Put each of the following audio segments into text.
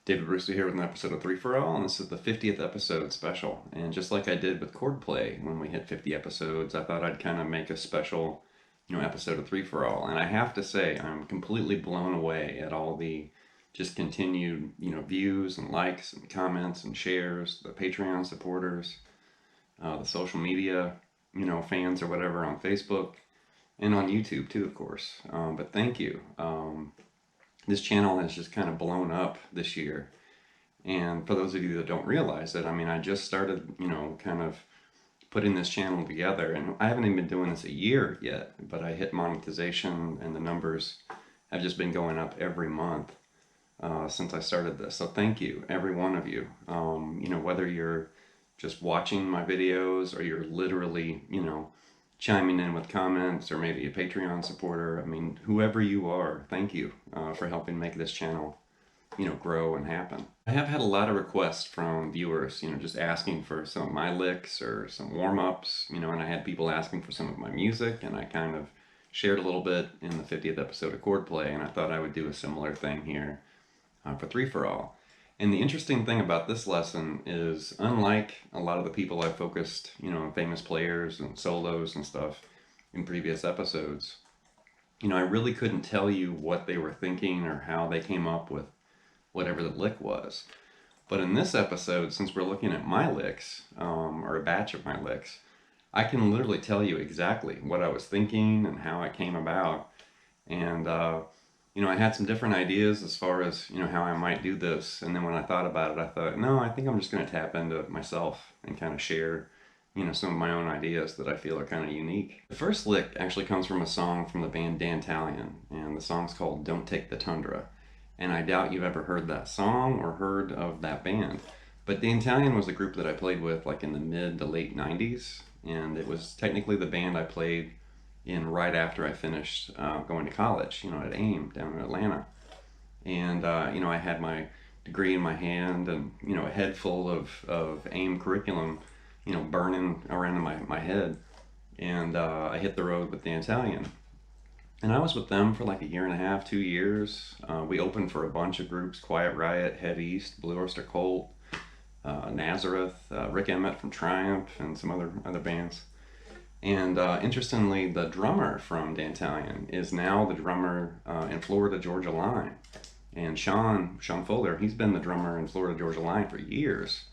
David Brewster here with an episode of 3 for All, and this is the 50th episode special. And just like I did with Chordplay, when we hit 50 episodes, I thought I'd kind of make a special, episode of 3 for All. And I have to say, I'm completely blown away at all the just continued, views and likes and comments and shares, the Patreon supporters, the social media, fans or whatever on Facebook, and on YouTube too, of course. But thank you. This channel has just kind of blown up this year. And for those of you that don't realize it, I just started, kind of putting this channel together, and I haven't even been doing this a year yet, but I hit monetization and the numbers have just been going up every month since I started this. So thank you, every one of you. Whether you're just watching my videos or you're literally, chiming in with comments, or maybe a Patreon supporter. Whoever you are, thank you for helping make this channel, grow and happen. I have had a lot of requests from viewers, just asking for some of my licks or some warm-ups, and I had people asking for some of my music, and I kind of shared a little bit in the 50th episode of Chordplay, and I thought I would do a similar thing here for 3 for All. And the interesting thing about this lesson is, unlike a lot of the people I've focused, on famous players and solos and stuff in previous episodes, I really couldn't tell you what they were thinking or how they came up with whatever the lick was. But in this episode, since we're looking at my licks, or a batch of my licks, I can literally tell you exactly what I was thinking and how it came about. And, I had some different ideas as far as, how I might do this. And then when I thought about it, I thought, no, I think I'm just going to tap into myself and kind of share, some of my own ideas that I feel are kind of unique. The first lick actually comes from a song from the band Dantalion, and the song's called Don't Take the Tundra. And I doubt you've ever heard that song or heard of that band. But Dantalion was a group that I played with like in the mid to late 90s. And it was technically the band I played in right after I finished going to college, at AIM down in Atlanta. And, I had my degree in my hand and, a head full of AIM curriculum, burning around in my head. And I hit the road with Dantalion. And I was with them for like a year and a half, 2 years. We opened for a bunch of groups: Quiet Riot, Head East, Blue Oyster Cult, Nazareth, Rick Emmett from Triumph, and some other bands. And interestingly, the drummer from Dantalion is now the drummer in Florida Georgia Line. And Sean Fuller, he's been the drummer in Florida Georgia Line for years.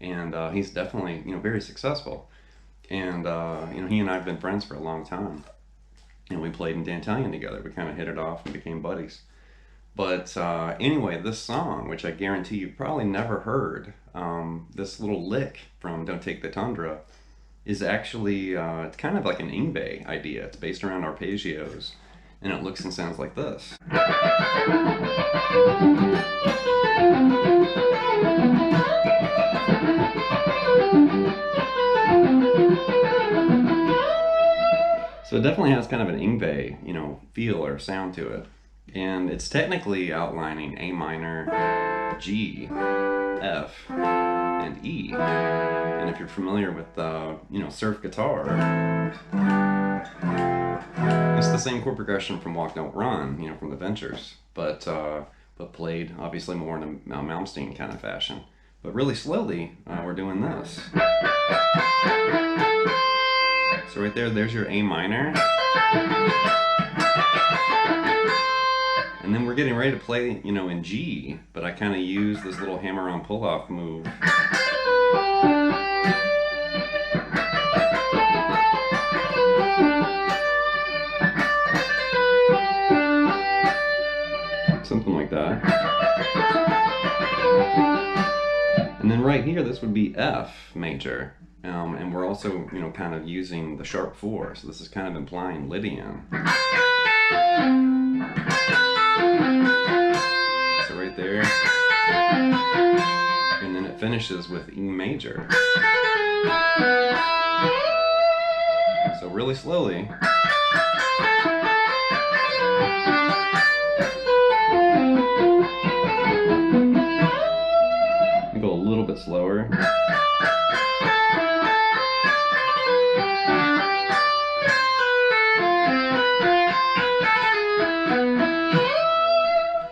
And he's definitely, very successful. And, he and I have been friends for a long time. And we played in Dantalion together. We kind of hit it off and became buddies. But anyway, this song, which I guarantee you've probably never heard, this little lick from Don't Take the Tundra, is actually, it's kind of like an Yngwie idea. It's based around arpeggios, and it looks and sounds like this. So it definitely has kind of an Yngwie, feel or sound to it. And it's technically outlining A minor, G, F, and E. And if you're familiar with, surf guitar, it's the same chord progression from Walk Don't Run, from the Ventures, but played obviously more in a Malmsteen kind of fashion. But really slowly, we're doing this. So right there's your A minor. And then we're getting ready to play, in G, but I kind of use this little hammer-on pull-off move. Something like that. And then right here, this would be F major. And we're also, kind of using the sharp 4, so this is kind of implying Lydian. So right there. And then it finishes with E major. So really slowly. Go a little bit slower.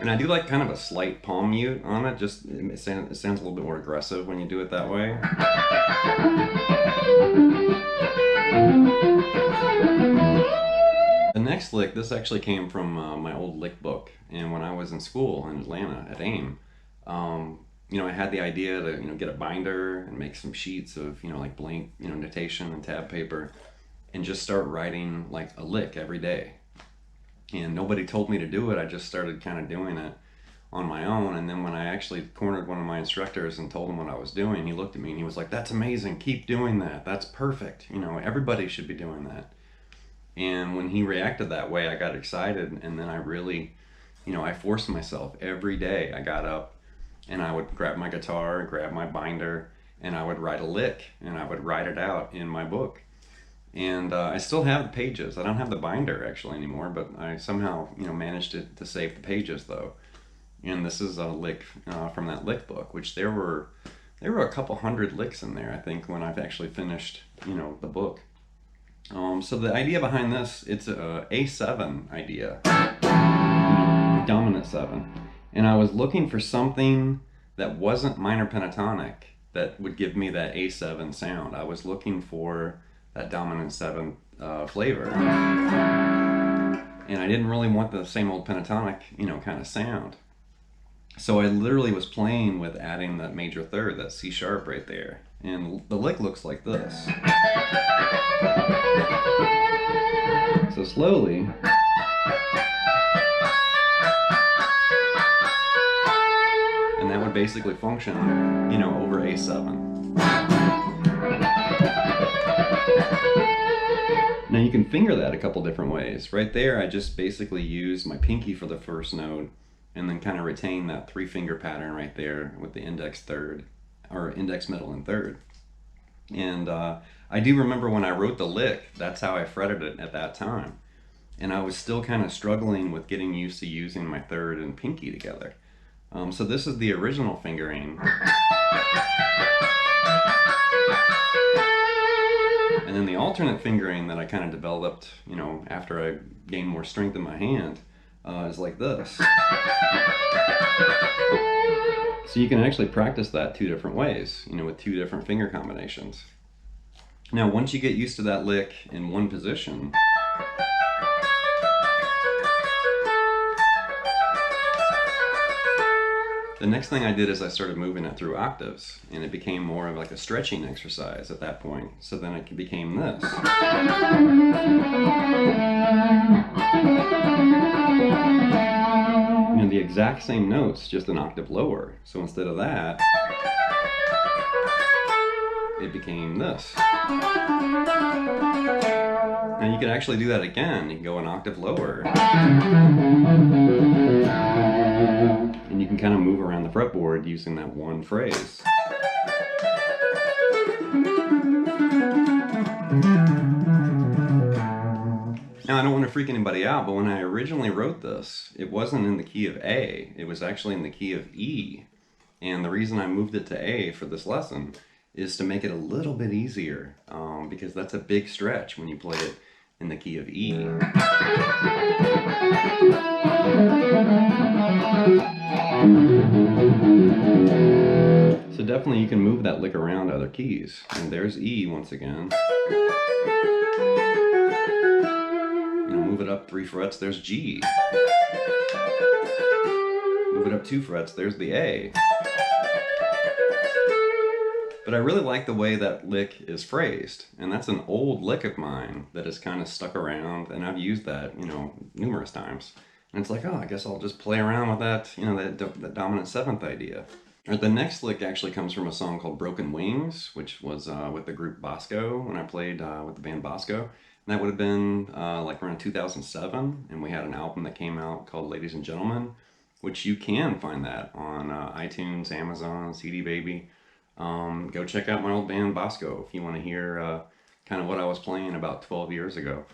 And I do like kind of a slight palm mute on it, just it sounds a little bit more aggressive when you do it that way. The next lick, this actually came from my old lick book, and when I was in school in Atlanta at AIM, I had the idea to get a binder and make some sheets of like blank notation and tab paper, and just start writing like a lick every day. And nobody told me to do it. I just started kind of doing it on my own. And then when I actually cornered one of my instructors and told him what I was doing, he looked at me and he was like, "That's amazing. Keep doing that. That's perfect. Everybody should be doing that." And when he reacted that way, I got excited. And then I really, I forced myself every day. I got up and I would grab my guitar, grab my binder, and I would write a lick, and I would write it out in my book. And I still have the pages. I don't have the binder actually anymore, but I somehow managed to save the pages though. And this is a lick from that lick book, which there were a couple hundred licks in there, I think, when I've actually finished the book. So the idea behind this, it's a A7 idea, dominant 7, and I was looking for something that wasn't minor pentatonic that would give me that A7 sound. I was looking for that dominant 7 flavor, and I didn't really want the same old pentatonic kind of sound. So I literally was playing with adding that major third, that C sharp right there, and the lick looks like this. So slowly, and that would basically function over A7. Now you can finger that a couple different ways. Right there, I just basically use my pinky for the first note, and then kind of retain that 3-finger pattern right there with the index third, or index, middle, and third. And I do remember when I wrote the lick, that's how I fretted it at that time. And I was still kind of struggling with getting used to using my third and pinky together. So this is the original fingering. And then the alternate fingering that I kind of developed, after I gained more strength in my hand, is like this. So you can actually practice that 2 different ways, with 2 different finger combinations. Now, once you get used to that lick in one position, the next thing I did is I started moving it through octaves, and it became more of like a stretching exercise at that point. So then it became this. The exact same notes, just an octave lower. So instead of that, it became this. Now you can actually do that again. You can go an octave lower. And you can kind of move around the fretboard using that one phrase. Now, I don't want to freak anybody out, but when I originally wrote this, it wasn't in the key of A. It was actually in the key of E. And the reason I moved it to A for this lesson is to make it a little bit easier, because that's a big stretch when you play it in the key of E. So definitely you can move that lick around other keys. And there's E once again. Move it up 3 frets, there's G. Move it up 2 frets, there's the A. But I really like the way that lick is phrased, and that's an old lick of mine that has kind of stuck around, and I've used that, numerous times. And it's like, oh, I guess I'll just play around with that, that dominant 7th idea. The next lick actually comes from a song called Broken Wings, which was with the group Bosco, when I played with the band Bosco. And that would have been like around 2007, and we had an album that came out called Ladies and Gentlemen, which you can find that on iTunes, Amazon, CD Baby. Go check out my old band Bosco if you want to hear kind of what I was playing about 12 years ago.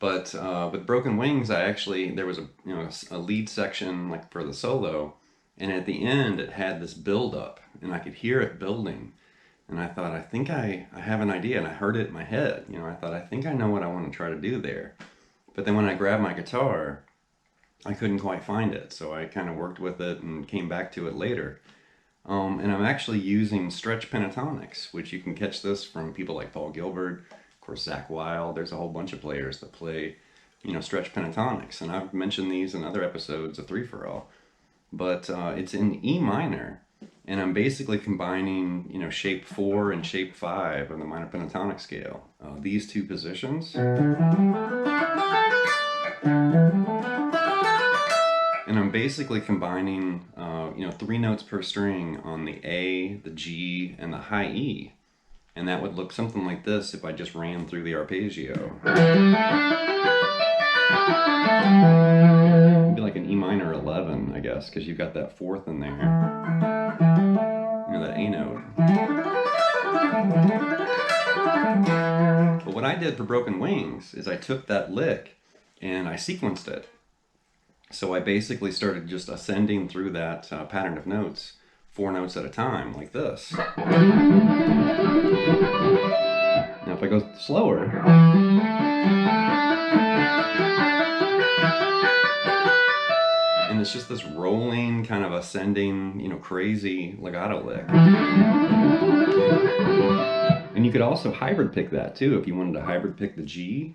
But with Broken Wings, there was a lead section like for the solo, and at the end it had this build up, and I could hear it building. And I thought, I think I have an idea, and I heard it in my head. I thought, I think I know what I want to try to do there. But then when I grabbed my guitar, I couldn't quite find it, so I kind of worked with it and came back to it later. And I'm actually using stretch pentatonics, which you can catch this from people like Paul Gilbert, of course, Zach Wild. There's a whole bunch of players that play, stretch pentatonics, and I've mentioned these in other episodes of Three for All. But it's in E minor, and I'm basically combining, shape 4 and shape 5 of the minor pentatonic scale. These two positions. And I'm basically combining, 3 notes per string on the A, the G, and the high E. And that would look something like this if I just ran through the arpeggio. It'd be like an E minor 11, I guess, because you've got that fourth in there. That A note. But what I did for Broken Wings is I took that lick and I sequenced it. So I basically started just ascending through that pattern of notes, 4 notes at a time, like this. Now if I go slower, and it's just this rolling, kind of ascending, crazy legato lick. And you could also hybrid pick that too, if you wanted to hybrid pick the G.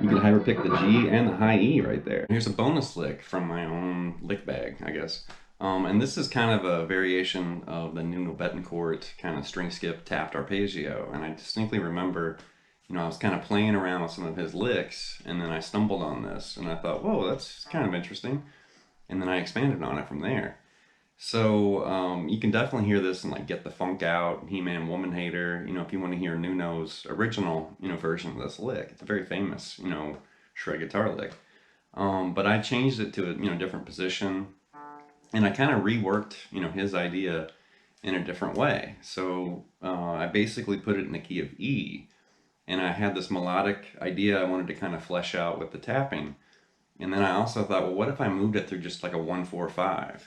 You can hybrid pick the G and the high E right there. Here's a bonus lick from my own lick bag, I guess. And this is kind of a variation of the Nuno Betancourt kind of string skip tapped arpeggio. And I distinctly remember, I was kind of playing around with some of his licks, and then I stumbled on this, and I thought, whoa, that's kind of interesting. And then I expanded on it from there. So you can definitely hear this and like Get the Funk Out, He-Man Woman Hater, if you want to hear Nuno's original, version of this lick. It's a very famous, shred guitar lick. But I changed it to a, different position, and I kind of reworked, his idea in a different way. So I basically put it in the key of E, and I had this melodic idea I wanted to kind of flesh out with the tapping. And then I also thought, well, what if I moved it through just like a 1-4-5?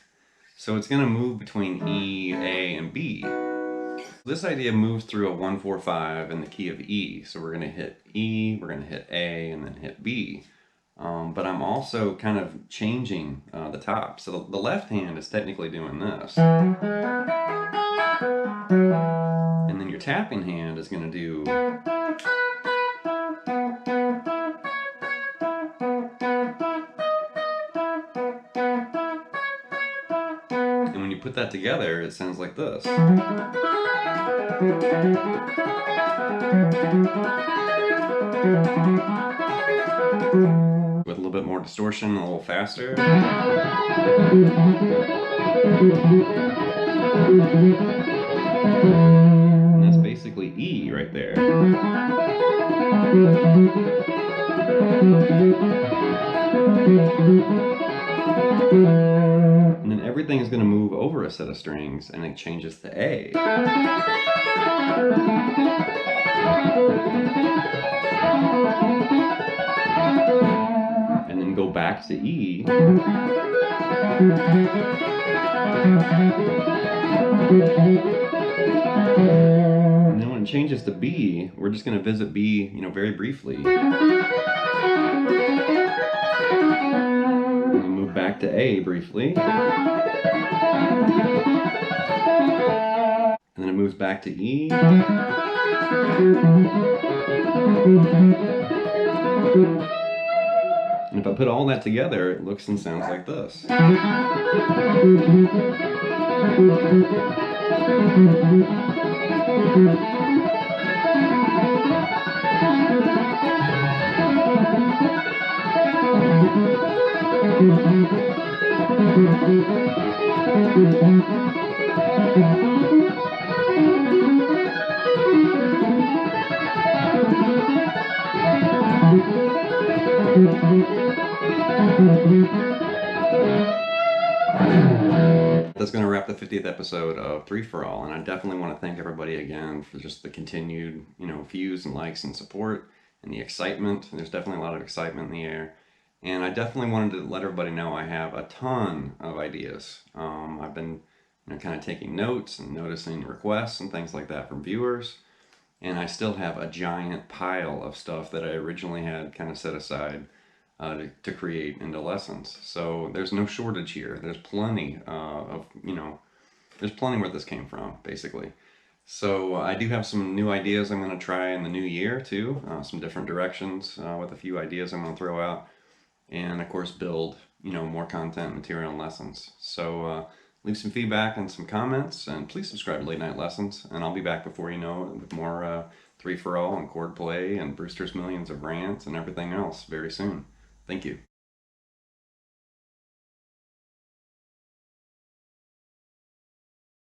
So it's going to move between E, A, and B. This idea moves through a 1-4-5 in the key of E. So we're going to hit E, we're going to hit A, and then hit B. But I'm also kind of changing the top. So the left hand is technically doing this. And then your tapping hand is going to do... And when you put that together, it sounds like this. With a little bit more distortion, a little faster. And that's basically E right there. And then everything is going to move over a set of strings, and it changes to A. And then go back to E. And then when it changes to B, we're just going to visit B, very briefly. And then move back to A briefly. And then it moves back to E. And if I put all that together, it looks and sounds like this. That's going to wrap the 50th episode of Three for All, and I definitely want to thank everybody again for just the continued, views and likes and support and the excitement. There's definitely a lot of excitement in the air, and I definitely wanted to let everybody know I have a ton of ideas. I've been, kind of taking notes and noticing requests and things like that from viewers, And I still have a giant pile of stuff that I originally had kind of set aside to create into lessons. So there's no shortage here. There's plenty there's plenty where this came from, basically. So I do have some new ideas I'm going to try in the new year too, some different directions with a few ideas I'm going to throw out, and of course build more content, material, and lessons. So leave some feedback and some comments, and please subscribe to Late Night Lessons, and I'll be back before you know it with more Three for All and Chordplay and Brewster's Millions of rants and everything else very soon. Thank you.